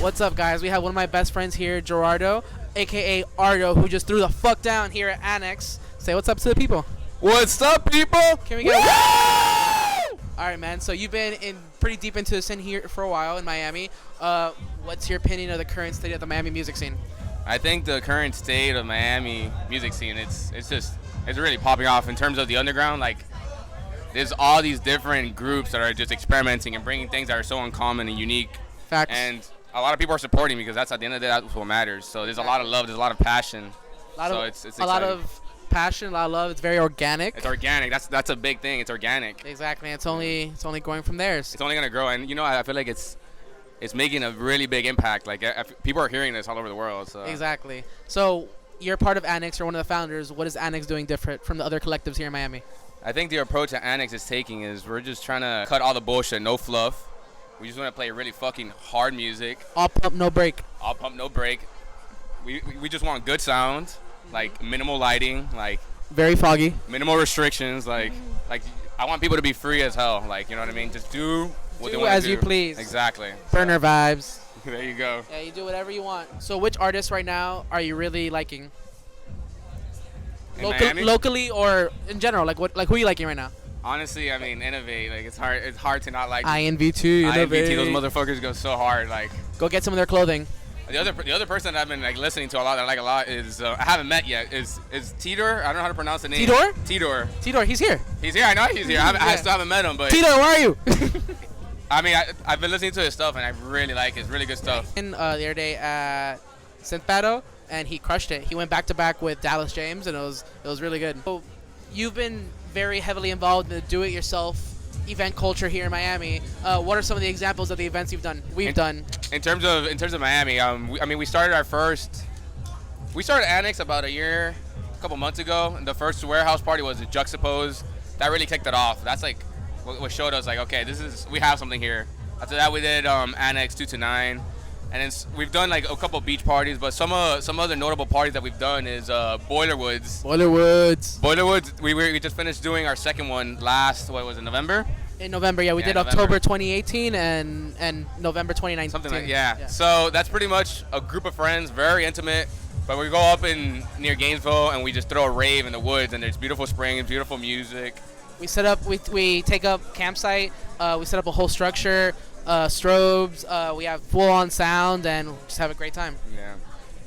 What's up, guys? We have one of my best friends here, Gerardo, aka Ardo, who just threw the fuck down here at Annex. Say what's up to the people. What's up, people? Can we get All right, man. So you've been in pretty deep into the scene here for a while in Miami. What's your opinion of the current state of the Miami music scene? I think the current state of Miami music scene, it's really popping off in terms of the underground. Like, there's all these different groups that are just experimenting and bringing things that are so uncommon and unique. Facts. And a lot of people are supporting because that's at the end of the day, that's what matters. So there's a lot of love, there's a lot of passion. It's exciting. A lot of passion, a lot of love. It's very organic. It's organic. That's a big thing. It's organic. Exactly. It's only going from there. It's only gonna grow, and I feel like it's making a really big impact. Like people are hearing this all over the world. So. Exactly. So you're part of Annex. You're one of the founders. What is Annex doing different from the other collectives here in Miami? I think the approach that Annex is taking is we're just trying to cut all the bullshit, no fluff. We just want to play really fucking hard music. All pump, no break. All pump, no break. We just want good sound, like minimal lighting, like very foggy. Minimal restrictions, like I want people to be free as hell. Like, you know what I mean? Just do what they want to do. As you please. Exactly. Burner vibes. There you go. Yeah, you do whatever you want. So which artists right now are you really liking? Locally or in general? Like who are you liking right now? Honestly, I mean, Innovate. Like, it's hard to not like. INV2, Innovate. INV2, those motherfuckers go so hard. Like, go get some of their clothing. The other person that I've been like listening to a lot, that I like a lot, is I haven't met yet. Is Tidor? I don't know how to pronounce the name. Tidor. Tidor. He's here. He's here. I know he's here. I still haven't met him, but. Tidor, where are you? I mean, I've been listening to his stuff, and I really like it. It's really good stuff. The other day at Synth Battle, and he crushed it. He went back to back with Dallas James, and it was really good. So you've been very heavily involved in the do-it-yourself event culture here in Miami. What are some of the examples of the events we've done? In terms of Miami, we started Annex about a couple months ago, and the first warehouse party was a Juxtapose. That really kicked it off. That's like what showed us like, okay, we have something here. After that, we did Annex 2 to 9. And then we've done like a couple beach parties, but some other notable parties that we've done is Boilerwoods. We just finished doing our second one November? In November, yeah. We did November. October 2018 and November 2019. Something like yeah. So that's pretty much a group of friends, very intimate. But we go up near Gainesville and we just throw a rave in the woods, and there's beautiful springs, beautiful music. We set up, we take up campsite. We set up a whole structure. Strobes, we have full-on sound, and just have a great time. Yeah.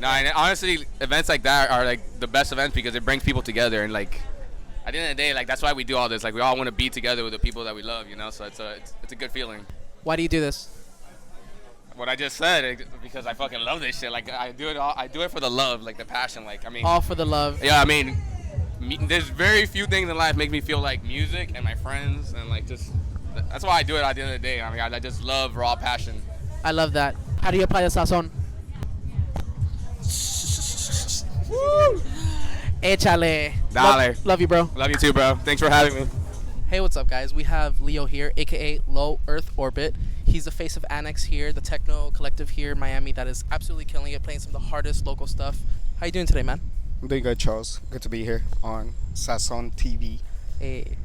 No, and honestly, events like that are like the best events because it brings people together, and like at the end of the day, like that's why we do all this. Like we all want to be together with the people that we love, So it's a good feeling. Why do you do this? What I just said, because I fucking love this shit. Like I do it for the love, like the passion. Like I mean. All for the love. Yeah, I mean, there's very few things in life make me feel like music and my friends and like just. That's why I do it at the end of the day. I mean, I just love raw passion. I love that. How do you apply the sazón? Échale. Dale. Love you, bro. Love you too, bro. Thanks for having me. Hey, what's up, guys? We have Leo here, aka Low Earth Orbit. He's the face of Annex here, the techno collective here in Miami that is absolutely killing it, playing some of the hardest local stuff. How you doing today, man? I'm doing good, Charles. Good to be here on Sazón TV. Hey.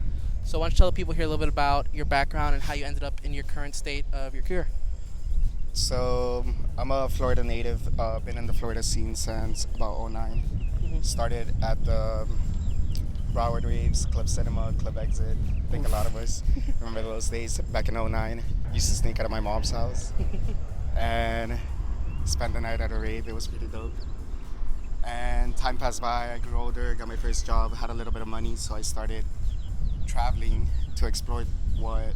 So why don't you tell the people here a little bit about your background and how you ended up in your current state of your career? So I'm a Florida native. Been in the Florida scene since about 2009. Mm-hmm. Started at the Broward Raves, Club Cinema, Club Exit. I think a lot of us remember those days back in 2009. Used to sneak out of my mom's house and spend the night at a rave. It was pretty dope. And time passed by. I grew older, got my first job, had a little bit of money, so I started traveling to explore what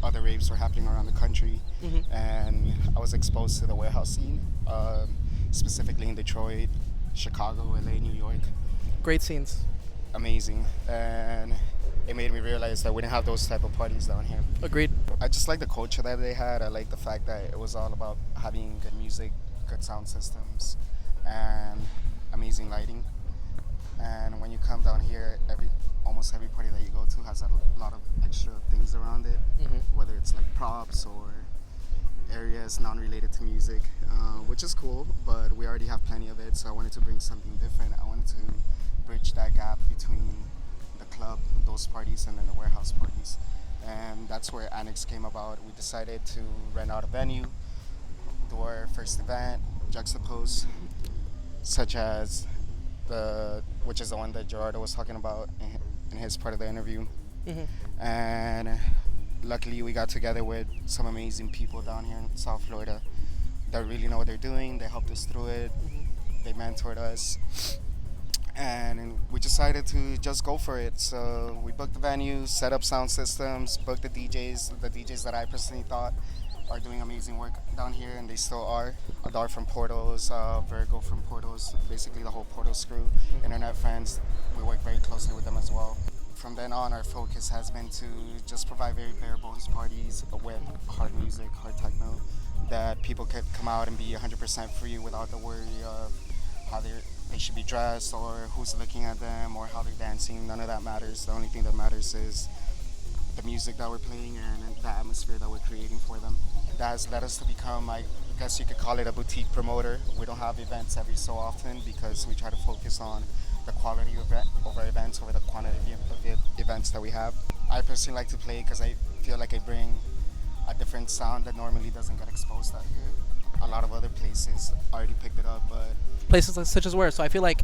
other raves were happening around the country. Mm-hmm. And I was exposed to the warehouse scene, specifically in Detroit, Chicago, LA, New York. Great scenes. Amazing. And it made me realize that we didn't have those type of parties down here. Agreed. I just like the culture that they had. I like the fact that it was all about having good music, good sound systems, and amazing lighting. And when you come down here, almost every party that you go to has a lot of extra things around it, mm-hmm. whether it's like props or areas non-related to music, which is cool, but we already have plenty of it, so I wanted to bring something different. I wanted to bridge that gap between the club, those parties, and then the warehouse parties. And that's where Annex came about. We decided to rent out a venue, do our first event, Juxtapose, such as which is the one that Gerardo was talking about in his part of the interview. And luckily we got together with some amazing people down here in South Florida that really know what they're doing. They helped us through it. They mentored us. And we decided to just go for it. So we booked the venue, set up sound systems, booked the DJs that I personally thought are doing amazing work down here, and they still are. Adar from Portals, Virgo from Portals, basically the whole Portals crew, internet friends. We work very closely with them as well. From then on, our focus has been to just provide very bare bones parties with hard music, hard techno, that people could come out and be 100% free without the worry of how they should be dressed or who's looking at them or how they're dancing. None of that matters. The only thing that matters is the music that we're playing and the atmosphere that we're creating for them. That has led us to become, I guess you could call it, a boutique promoter. We don't have events every so often because we try to focus on the quality of our events over the quantity of the events that we have. I personally like to play because I feel like I bring a different sound that normally doesn't get exposed out here. A lot of other places already picked it up, but Places such as where? So I feel like,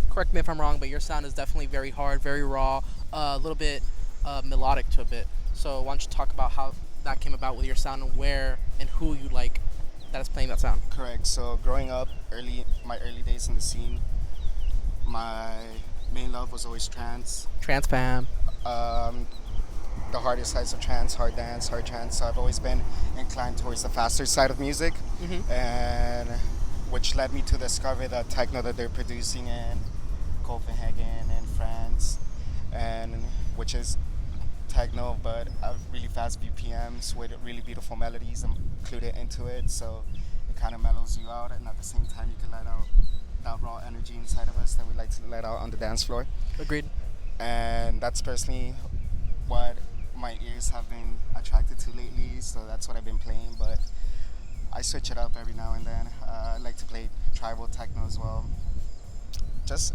correct me if I'm wrong, but your sound is definitely very hard, very raw, a little bit melodic to a bit. So why don't you talk about how that came about with your sound and where and who you like that is playing that sound? Correct. So growing up, my early days in the scene, my main love was always trance. Trance fam. The hardest sides of trance, hard dance, hard trance. So I've always been inclined towards the faster side of music, and which led me to discover the techno that they're producing in Copenhagen and France, and which is techno but at really fast BPMs with really beautiful melodies included into it. So it kind of mellows you out, and at the same time you can let out that raw energy inside of us that we like to let out on the dance floor. Agreed. And that's personally what my ears have been attracted to lately, so that's what I've been playing. But I switch it up every now and then. I like to play tribal techno as well. Just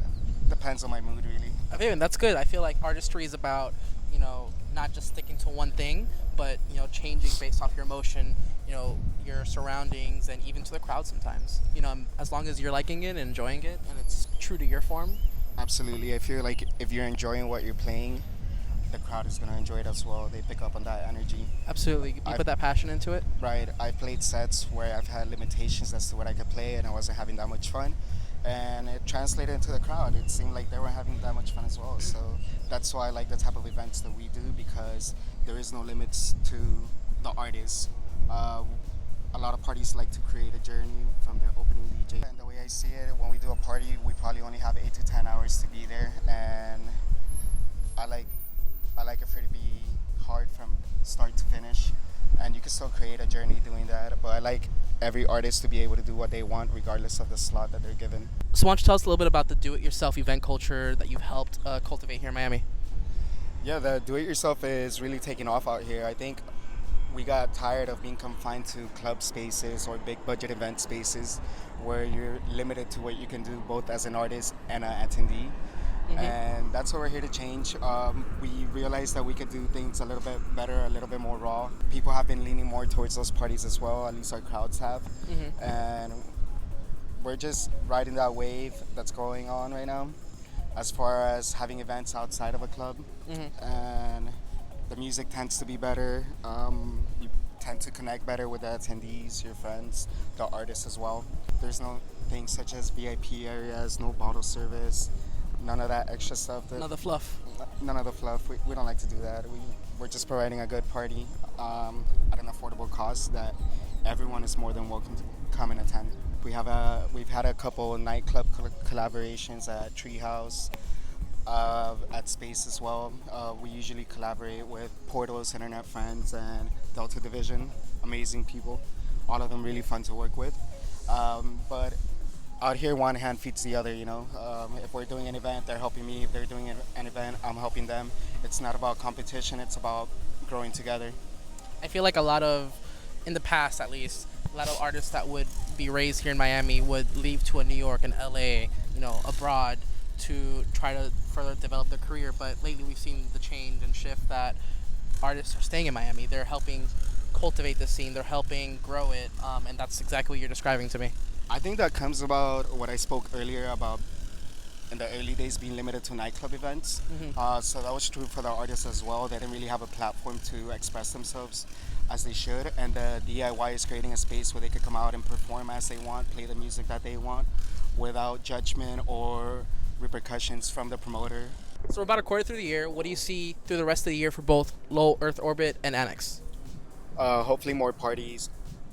depends on my mood, really. I mean, that's good. I feel like artistry is about, not just sticking to one thing, but, changing based off your emotion, your surroundings, and even to the crowd sometimes. As long as you're liking it and enjoying it and it's true to your form. Absolutely. I feel like if you're enjoying what you're playing, the crowd is going to enjoy it as well. They pick up on that energy. Absolutely. You put that passion into it. Right. I played sets where I've had limitations as to what I could play, and I wasn't having that much fun. And it translated into the crowd. It seemed like they were having that much fun as well. So that's why I like the type of events that we do, because there is no limits to the artists. A lot of parties like to create a journey from their opening DJ. And the way I see it, when we do a party, we probably only have 8 to 10 hours to be there. And I like it for it to be hard from start to finish, and you can still create a journey doing that, but I like every artist to be able to do what they want regardless of the slot that they're given. So why don't you tell us a little bit about the do-it-yourself event culture that you've helped cultivate here in Miami? Yeah, the do-it-yourself is really taking off out here. I think we got tired of being confined to club spaces or big budget event spaces where you're limited to what you can do both as an artist and an attendee. And that's what we're here to change. We realized that we could do things a little bit better, a little bit more raw. People have been leaning more towards those parties as well, at least our crowds have. And we're just riding that wave that's going on right now as far as having events outside of a club. And the music tends to be better. You tend to connect better with the attendees, your friends, the artists as well. There's no things such as VIP areas, no bottle service. None of that extra stuff. None of the fluff. None of the fluff. We don't like to do that. We're just providing a good party at an affordable cost that everyone is more than welcome to come and attend. We've had a couple nightclub collaborations at Treehouse, at Space as well. We usually collaborate with Portals, Internet Friends, and Delta Division. Amazing people. All of them really fun to work with. But out here, one hand feeds the other, If we're doing an event, they're helping me. If they're doing an event, I'm helping them. It's not about competition, it's about growing together. I feel like in the past at least, a lot of artists that would be raised here in Miami would leave to a New York and LA, abroad to try to further develop their career. But lately we've seen the change and shift that artists are staying in Miami. They're helping cultivate the scene. They're helping grow it, and that's exactly what you're describing to me. I think that comes about what I spoke earlier about in the early days being limited to nightclub events. So that was true for the artists as well. They didn't really have a platform to express themselves as they should. And the DIY is creating a space where they could come out and perform as they want, play the music that they want without judgment or repercussions from the promoter. So we're about a quarter through the year. What do you see through the rest of the year for both Low Earth Orbit and Annex? Hopefully more parties,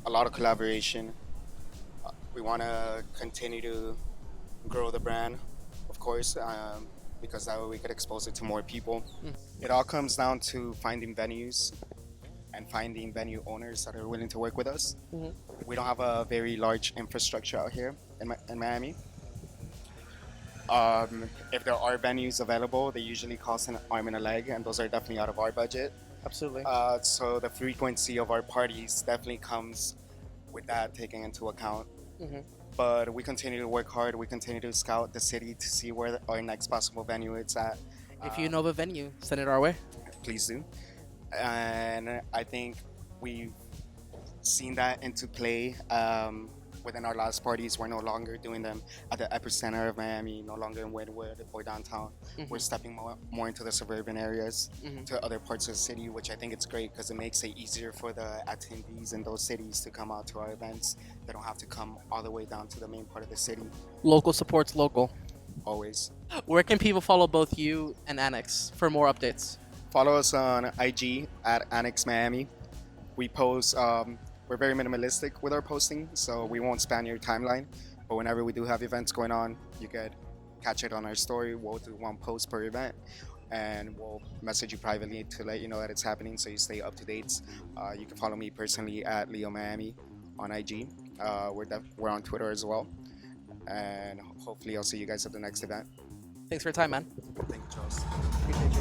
a lot of collaboration. We want to continue to grow the brand, of course, because that way we could expose it to more people. It all comes down to finding venues and finding venue owners that are willing to work with us. We don't have a very large infrastructure out here in Miami. If there are venues available, they usually cost an arm and a leg, and those are definitely out of our budget. Absolutely. So the frequency of our parties definitely comes with that taken into account. But we continue to work hard. We continue to scout the city to see where our next possible venue is at. If you know the venue, send it our way. Please do. And I think we've seen that into play within our last parties. We're no longer doing them at the epicenter of Miami, no longer in Wynwood or downtown. We're stepping more into the suburban areas, to other parts of the city, which I think it's great because it makes it easier for the attendees in those cities to come out to our events. They don't have to come all the way down to the main part of the city. Local supports local. Always. Where can people follow both you and Annex for more updates? Follow us on IG at Annex Miami. We post, we're very minimalistic with our posting, so we won't span your timeline. But whenever we do have events going on, you could catch it on our story. We'll do one post per event, and we'll message you privately to let you know that it's happening so you stay up to date. You can follow me personally at Leo Miami on IG. We're on Twitter as well. And hopefully I'll see you guys at the next event. Thanks for your time, man. Thank you, Charles. Appreciate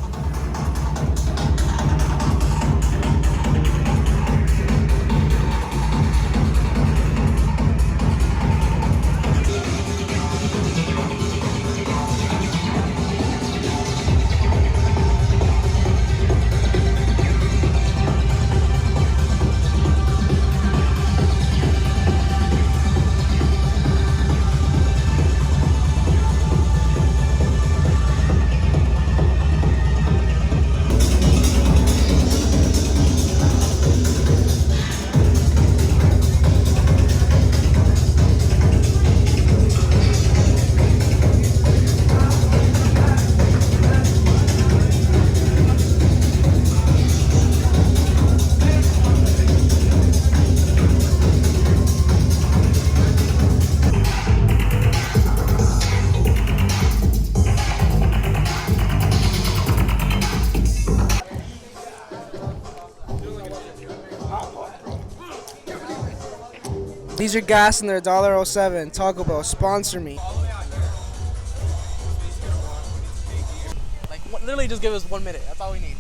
These are gas and they're $1.07. Taco Bell, sponsor me. Like, literally just give us 1 minute. That's all we need.